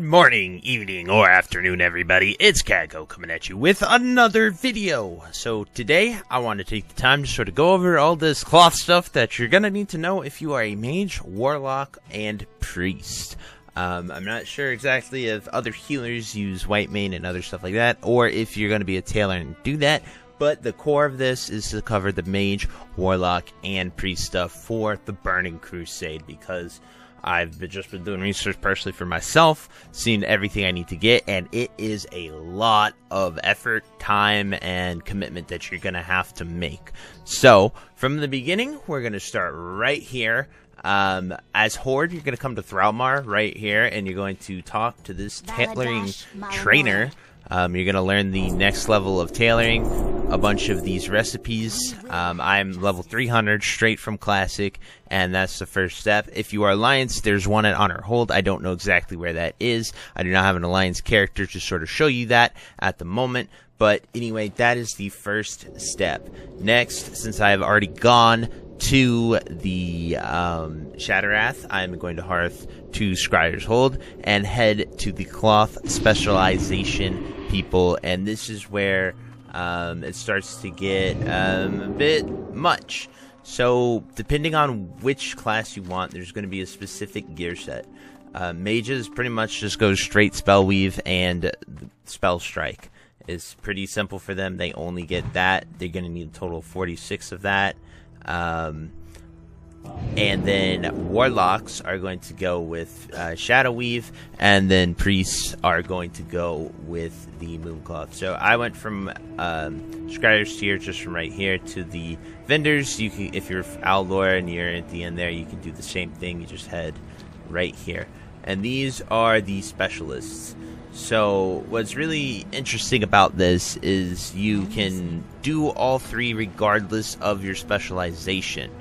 morning, evening, or afternoon, everybody. It's Kaghoe coming at you with another video. So today, I want to take the time to sort of go over all this cloth stuff that you're going to need to know if you are a mage, warlock, and priest. I'm not sure exactly if other healers use white mane and other stuff like that, or if you're going to be a tailor and do that. But the core of this is to cover the mage, warlock, and priest stuff for the Burning Crusade, because I've just been doing research personally for myself, seeing everything I need to get, and it is a lot of effort, time, and commitment that you're going to have to make. So, from the beginning, we're going to start right here. As Horde, you're going to come to Thralmar right here, and you're going to talk to this tailoring trainer. You're going to learn the next level of tailoring, a bunch of these recipes. I'm level 300 straight from Classic, and that's the first step. If you are Alliance, there's one at Honor Hold. I don't know exactly where that is. I do not have an Alliance character to sort of show you that at the moment. But anyway, that is the first step. Next, since I have already gone to the Shatterwrath, I'm going to Hearth to Scryer's Hold and head to the cloth specialization people, and this is where it starts to get a bit much. So depending on which class you want, there's going to be a specific gear set. Mages pretty much just go straight Spellweave and Spellstrike. It's pretty simple for them. They only get that. They're going to need a total of 46 of that. And then warlocks are going to go with Shadow Weave, and then priests are going to go with the Mooncloth. So I went from Scryer's tier, just from right here, to the vendors. You can, if you're Outlaw and you're at the end there, you can do the same thing. You just head right here, and these are the specialists. So what's really interesting about this is you can do all three regardless of your specialization.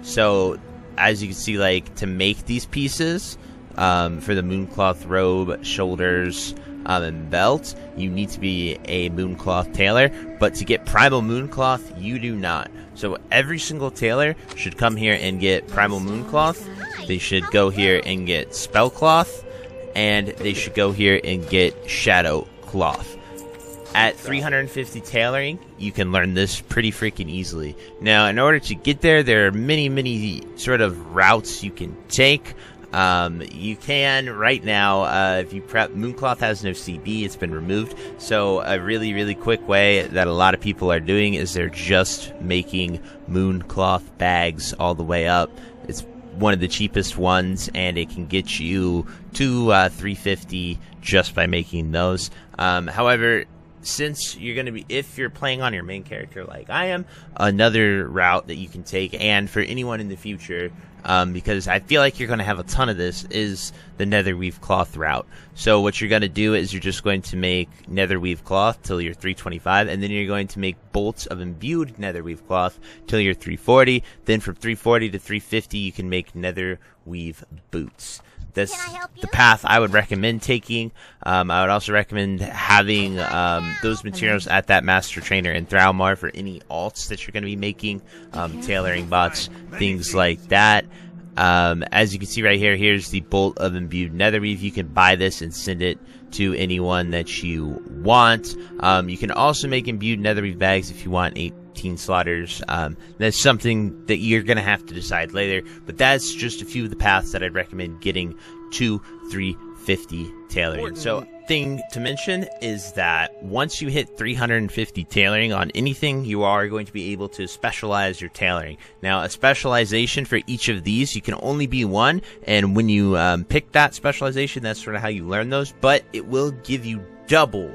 So as you can see, like, to make these pieces for the Mooncloth robe, shoulders, and belt, you need to be a Mooncloth tailor. But to get Primal Mooncloth, you do not. So every single tailor should come here and get Primal Mooncloth. They should go here and get Spellcloth. And they should go here and get Shadow Cloth. At 350 tailoring, you can learn this pretty freaking easily. Now, in order to get there, there are many sort of routes you can take. You can, right now, if you prep, Mooncloth has no CB, it's been removed. So a really quick way that a lot of people are doing is they're just making Mooncloth bags all the way up. It's one of the cheapest ones, and it can get you to 350 just by making those. However, since you're going to be, if you're playing on your main character like I am, another route that you can take, and for anyone in the future, because I feel like you're going to have a ton of this, is the Netherweave Cloth route. So what you're going to do is you're just going to make Netherweave Cloth till you're 325, and then you're going to make bolts of imbued Netherweave Cloth till you're 340. Then from 340 to 350, you can make Netherweave boots. That's the path I would recommend taking. I would also recommend having those materials at that master trainer in Thralmar for any alts that you're going to be making, tailoring bots, things like that. As you can see right here, here's the bolt of imbued Netherweave. You can buy this and send it to anyone that you want. You can also make imbued Netherweave bags if you want 18 slaughters. That's something that you're going to have to decide later, but that's just a few of the paths that I'd recommend getting to 350 tailoring. So, thing to mention is that once you hit 350 tailoring on anything, you are going to be able to specialize your tailoring. Now, a specialization for each of these, you can only be one, and when you pick that specialization, that's sort of how you learn those, but it will give you double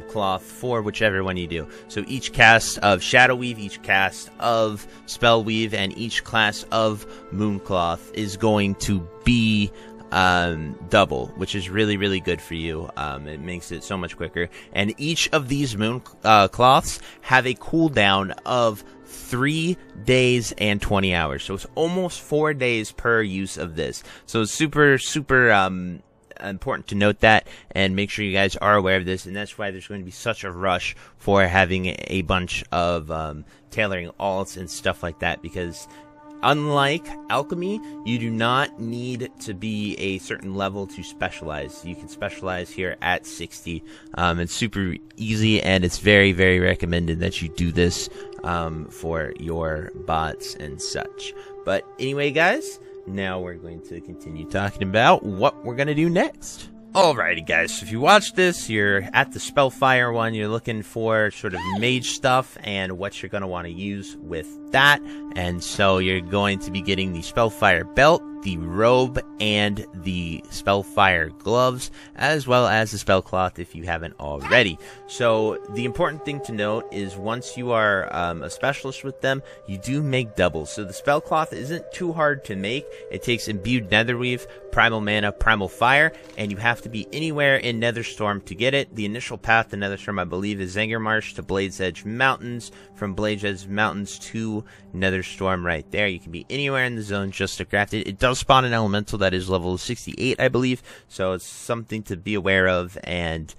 cloth for whichever one you do. So each cast of Shadow Weave, each cast of Spell Weave, and each class of Mooncloth is going to be double, which is really good for you. It makes it so much quicker. And each of these cloths have a cooldown of 3 days and 20 hours. So it's almost 4 days per use of this. So it's super important to note that, and make sure you guys are aware of this, and that's why there's going to be such a rush for having a bunch of tailoring alts and stuff like that, because Unlike alchemy, you do not need to be a certain level to specialize. You can specialize here at 60. It's super easy, and it's very, very recommended that you do this for your bots and such. But anyway, guys, now we're going to continue talking about what we're going to do next. Alrighty, guys, so if you watch this, you're at the Spellfire one, you're looking for sort of mage stuff and what you're going to want to use with that, and so you're going to be getting the Spellfire belt, the robe, and the Spellfire gloves, as well as the spell cloth if you haven't already. So the important thing to note is once you are a specialist with them, you do make doubles. So the spell cloth isn't too hard to make. It takes imbued netherweave, primal mana, primal fire, and you have to be anywhere in Netherstorm to get it. The initial path to Netherstorm, I believe, is Zangarmarsh to Blade's Edge Mountains, from Blade's Edge Mountains to Netherstorm right there. You can be anywhere in the zone just to craft it. It does spawn an elemental that is level 68, I believe, so it's something to be aware of and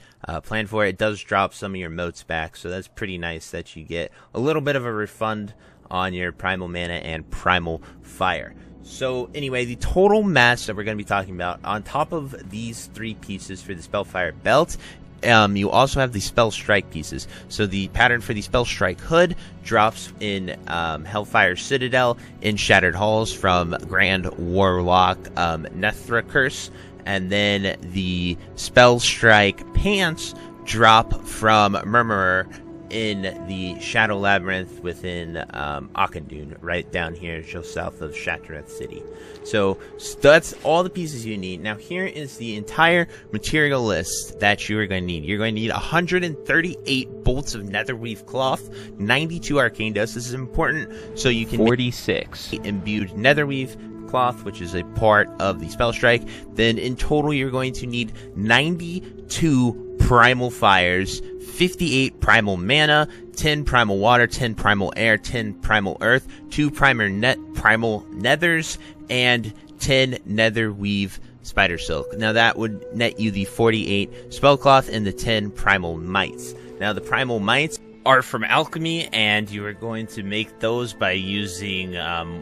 plan for. It does drop some of your motes back, so that's pretty nice that you get a little bit of a refund on your primal mana and primal fire. So anyway, the total match that we're going to be talking about, on top of these 3 pieces for the Spellfire belt, you also have the Spellstrike pieces. So the pattern for the Spellstrike hood drops in Hellfire Citadel in Shattered Halls from Grand Warlock Nethra Curse, and then the Spellstrike pants drop from Murmurer in the Shadow Labyrinth within Auchindoun, right down here just south of Shattrath City. So that's all the pieces you need. Now here is the entire material list that you are going to need. You're going to need 138 bolts of netherweave cloth, 92 arcane dust. This is important so you can 46 imbued netherweave cloth, which is a part of the Spellstrike. Then in total you're going to need 92 primal fires, 58 primal mana, 10 primal water, 10 primal air, 10 primal earth, 2 primal nethers, and 10 netherweave spider silk. Now that would net you the 48 spellcloth and the 10 primal mites. Now the primal mites are from alchemy, and you are going to make those by using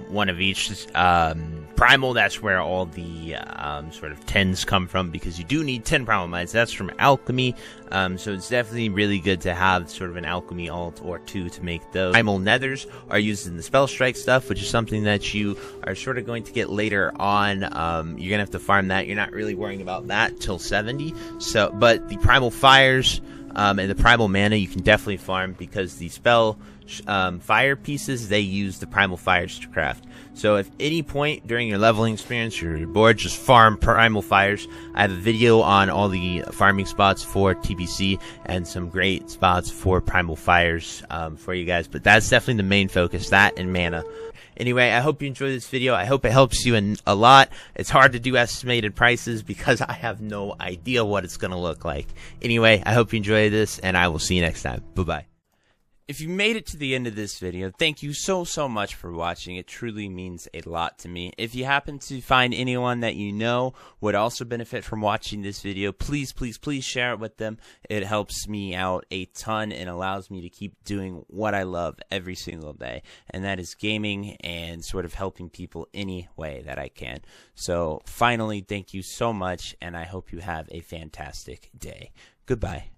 one of each primal. That's where all the sort of 10s come from, because you do need 10 primal mites. That's from alchemy, so it's definitely really good to have sort of an alchemy alt or 2 to make those. Primal nethers are used in the Spellstrike stuff, which is something that you are sort of going to get later on. You're gonna have to farm that. You're not really worrying about that till 70. So, but the primal fires and the primal mana you can definitely farm, because the spell fire pieces, they use the primal fires to craft. So if any point during your leveling experience you're bored, just farm primal fires. I have a video on all the farming spots for TBC and some great spots for primal fires for you guys, but that's definitely the main focus, that and mana. Anyway, I hope you enjoyed this video. I hope it helps you a lot. It's hard to do estimated prices because I have no idea what it's going to look like. Anyway, I hope you enjoyed this, and I will see you next time. Bye-bye. If you made it to the end of this video, thank you so much for watching. It truly means a lot to me. If you happen to find anyone that you know would also benefit from watching this video, please share it with them. It helps me out a ton and allows me to keep doing what I love every single day, and that is gaming and sort of helping people any way that I can. So finally, thank you so much, and I hope you have a fantastic day. Goodbye.